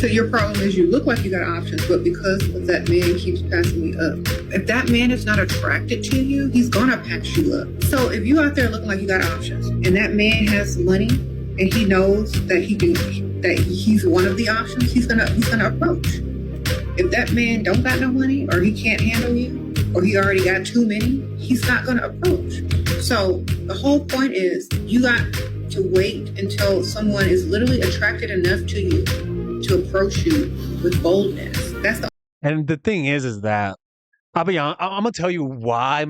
So your problem is you look like you got options, but because of that man keeps passing me up. If that man is not attracted to you, he's gonna pass you up. So if you out there looking like you got options, and that man has money, and he knows that he's one of the options, he's gonna approach. If that man don't got no money, or he can't handle you, or he already got too many, he's not gonna approach. So the whole point is you got to wait until someone is literally attracted enough to you to approach you with boldness. That's the And the thing is that I'll be honest, I'm gonna tell you why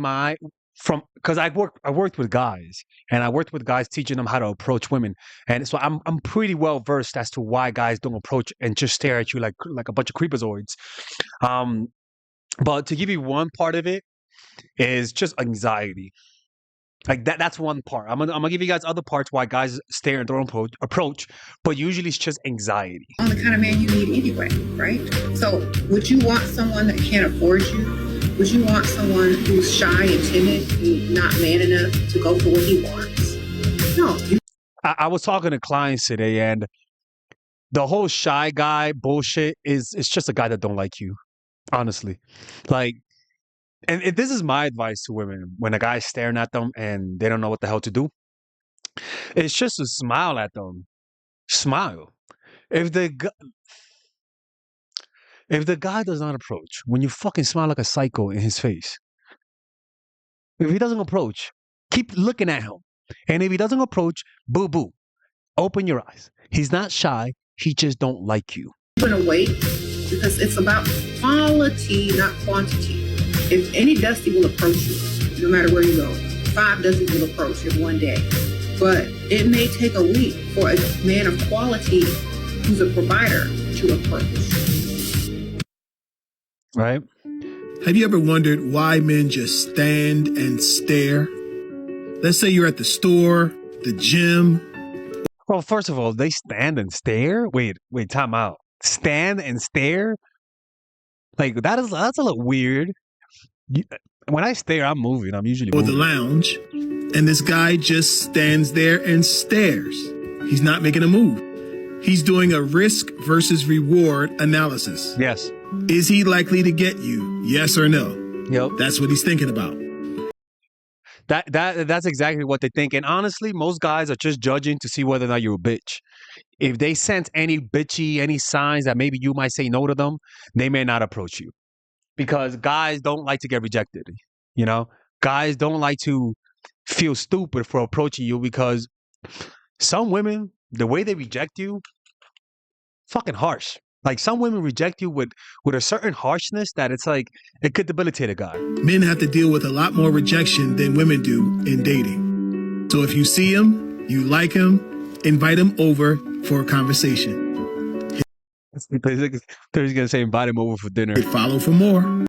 because I worked with guys, and I worked with guys teaching them how to approach women, and so I'm pretty well versed as to why guys don't approach and just stare at you like a bunch of creepazoids. But to give you one part of it is just anxiety. Like that's one part. I'm gonna give you guys other parts why guys stare and don't approach, but usually it's just anxiety. on the kind of man you need anyway, right? So would you want someone that can't afford you? Would you want someone who's shy and timid and not man enough to go for what he wants? No. I was talking to clients today, and the whole shy guy bullshit it's just a guy that don't like you, honestly. Like, and this is my advice to women when a guy's staring at them and they don't know what the hell to do. It's just to smile at them. Smile. If the guy does not approach, when you fucking smile like a psycho in his face, if he doesn't approach, keep looking at him. And if he doesn't approach, boo boo, open your eyes. He's not shy. He just don't like you. I'm gonna wait because it's about quality, not quantity. If any dusty will approach you, no matter where you go, 5 dusty will approach in one day. But it may take a week for a man of quality who's a provider to approach. Right? Have you ever wondered why men just stand and stare? Let's say you're at the store, the gym. Well, first of all, they stand and stare. Wait, time out. Stand and stare? Like that's a little weird. When I stare, I'm moving. I'm usually Or the moving. lounge, and this guy just stands there and stares. He's not making a move. He's doing a risk versus reward analysis. Yes. Is he likely to get you? Yes or no? Yep. That's what he's thinking about. That's exactly what they think. And honestly, most guys are just judging to see whether or not you're a bitch. If they sense any signs that maybe you might say no to them, they may not approach you. Because guys don't like to get rejected. You know? Guys don't like to feel stupid for approaching you because some women, the way they reject you, fucking harsh. Like some women reject you with a certain harshness that it's like it could debilitate a guy. Men have to deal with a lot more rejection than women do in dating. So if you see him, you like him, invite him over for a conversation. They're just gonna say invite him over for dinner. Follow for more.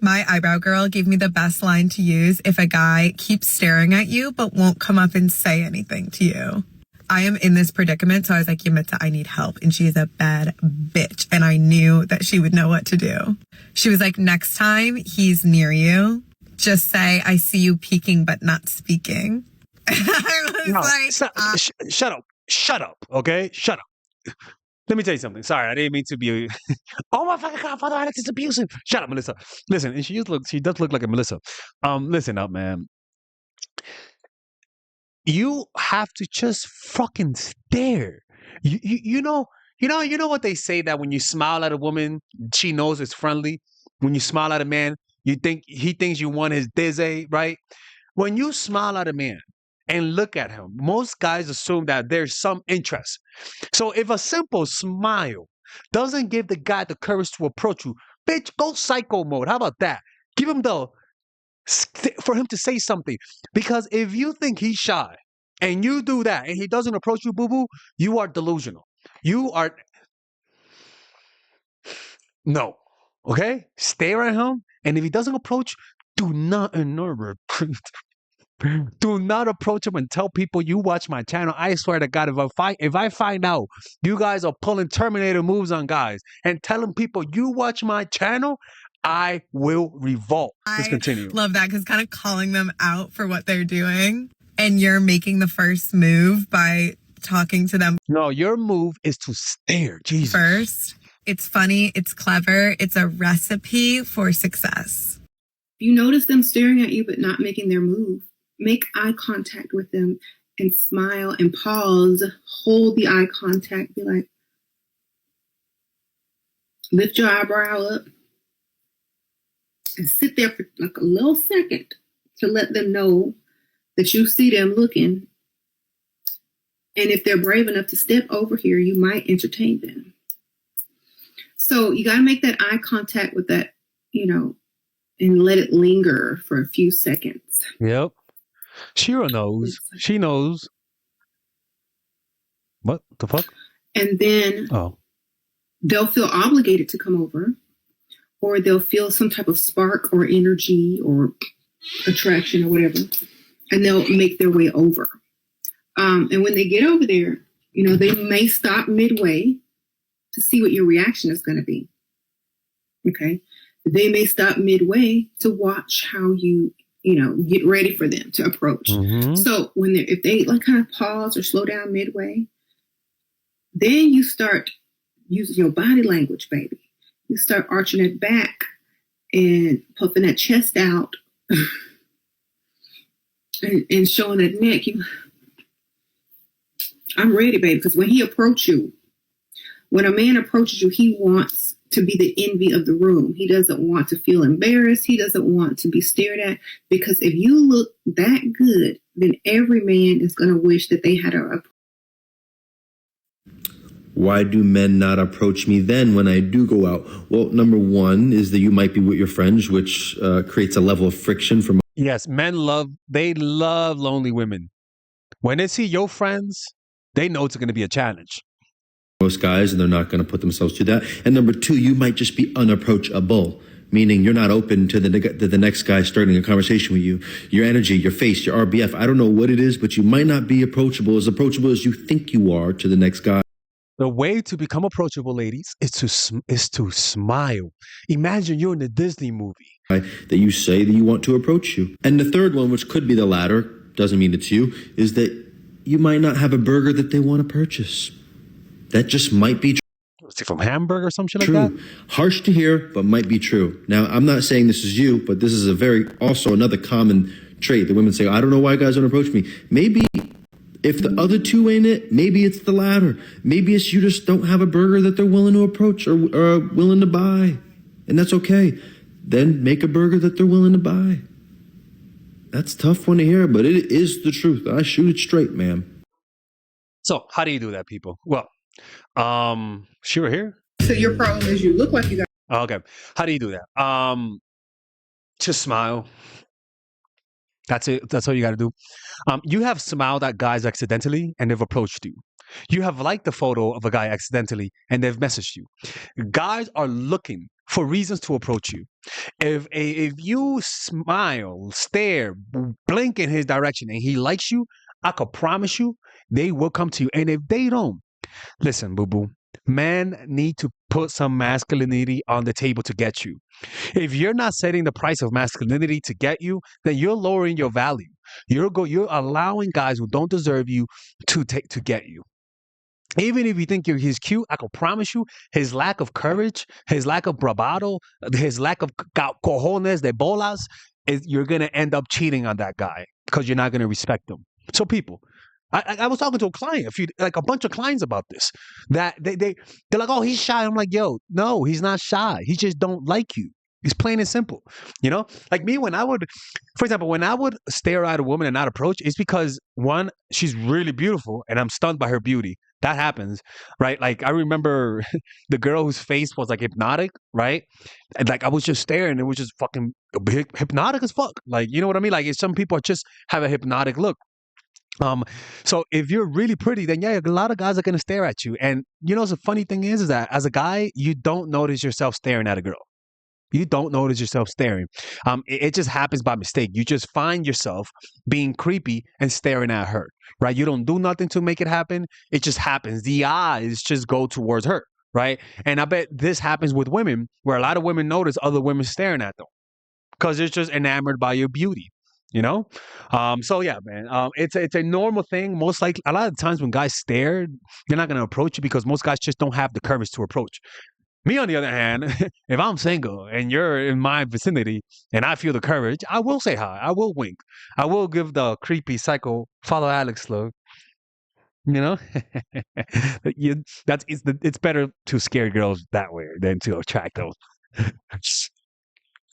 My eyebrow girl gave me the best line to use if a guy keeps staring at you but won't come up and say anything to you. I am in this predicament, so I was like, Yamita, I need help. And she is a bad bitch. And I knew that she would know what to do. She was like, next time he's near you, just say, I see you peeking but not speaking. And I was like, Shut up, okay? Shut up. Let me tell you something. Sorry, I didn't mean to be. Oh my fucking God, Father Alex is abusive. Shut up, Melissa. Listen, and she does look like a Melissa. Listen up, man. You have to just fucking stare. You know what they say that when you smile at a woman, she knows it's friendly. When you smile at a man, he thinks you want his dizzy, right? When you smile at a man and look at him, most guys assume that there's some interest. So if a simple smile doesn't give the guy the courage to approach you, bitch, go psycho mode. How about that? Give him for him to say something. Because if you think he's shy and you do that and he doesn't approach you, boo-boo, you are delusional. You are... No. Okay? Stare at him. And if he doesn't approach, do not do not approach him and tell people you watch my channel. I swear to God, if I find out you guys are pulling Terminator moves on guys and telling people you watch my channel, I will revolt. Let's continue. Love that because kind of calling them out for what they're doing, and you're making the first move by talking to them No, your move is to stare. Jesus. first. It's funny. It's clever. It's a recipe for success. If you notice them staring at you but not making their move, make eye contact with them and smile and pause. Hold the eye contact. Be like, lift your eyebrow up and sit there for like a little second to let them know that you see them looking. And if they're brave enough to step over here, you might entertain them. So you got to make that eye contact with that, and let it linger for a few seconds. Yep. Shira knows. She knows. What the fuck? And then they'll feel obligated to come over, or they'll feel some type of spark or energy or attraction or whatever, and they'll make their way over. And when they get over there, they may stop midway to see what your reaction is going to be. Okay. They may stop midway to watch how you, get ready for them to approach. Mm-hmm. So if they like kind of pause or slow down midway, then you start using your body language, baby. You start arching it back and puffing that chest out and showing that neck. I'm ready, baby. Because when a man approaches you, he wants to be the envy of the room. He doesn't want to feel embarrassed. He doesn't want to be stared at. Because if you look that good, then every man is going to wish that they had a. Why do men not approach me then when I do go out? Well, number one is that you might be with your friends, which creates a level of friction from. Yes, men love lonely women. When they see your friends, they know it's going to be a challenge. Most guys, and they're not going to put themselves through that. And number two, you might just be unapproachable, meaning you're not open to the next guy starting a conversation with you. Your energy, your face, your RBF, I don't know what it is, but you might not be approachable as you think you are to the next guy. The way to become approachable, ladies, is to smile. Imagine you're in a Disney movie. That you say that you want to approach you. And the third one, which could be the latter, doesn't mean it's you, is that you might not have a burger that they want to purchase. That just might be true. From Hamburg or some shit like True. that? Harsh to hear, but might be true. Now, I'm not saying this is you, but this is also another common trait that women say, I don't know why guys don't approach me. Maybe if the other two ain't it, maybe it's the latter. Maybe it's you just don't have a burger that they're willing to approach or willing to buy. And that's okay. Then make a burger that they're willing to buy. That's a tough one to hear, but it is the truth. I shoot it straight, ma'am. So how do you do that, people? Well, Shira here. So your problem is you look like you got. Okay. How do you do that? Just smile. That's it. That's all you got to do. You have smiled at guys accidentally and they've approached you. You have liked the photo of a guy accidentally and they've messaged you. Guys are looking for reasons to approach you. If you smile, stare, blink in his direction and he likes you, I could promise you they will come to you. And if they don't, listen, boo-boo, men need to put some masculinity on the table to get you. If you're not setting the price of masculinity to get you, then you're lowering your value. You're allowing guys who don't deserve you to get you. Even if you think he's cute, I can promise you his lack of courage, his lack of bravado, his lack of cojones de bolas, you're going to end up cheating on that guy because you're not going to respect him. So people, I was talking to a client, a bunch of clients about this, that they're like, oh, he's shy. I'm like, yo, no, he's not shy. He just don't like you. It's plain and simple. Like me, when I would stare at a woman and not approach, it's because one, she's really beautiful and I'm stunned by her beauty. That happens, right? Like I remember the girl whose face was like hypnotic, right? And like I was just staring, it was just fucking hypnotic as fuck. Like, you know what I mean? Like some people just have a hypnotic look. So if you're really pretty, then yeah, a lot of guys are gonna stare at you. And the funny thing is that as a guy, you don't notice yourself staring at a girl. You don't notice yourself staring. It just happens by mistake. You just find yourself being creepy and staring at her, right? You don't do nothing to make it happen. It just happens. The eyes just go towards her, right? And I bet this happens with women, where a lot of women notice other women staring at them because they're just enamored by your beauty. You know, so yeah, man. It's a normal thing. Most likely, a lot of times when guys stare, they're not gonna approach you because most guys just don't have the courage to approach. Me, on the other hand, if I'm single and you're in my vicinity and I feel the courage, I will say hi. I will wink. I will give the creepy psycho follow Alex look. You know, it's better to scare girls that way than to attract them.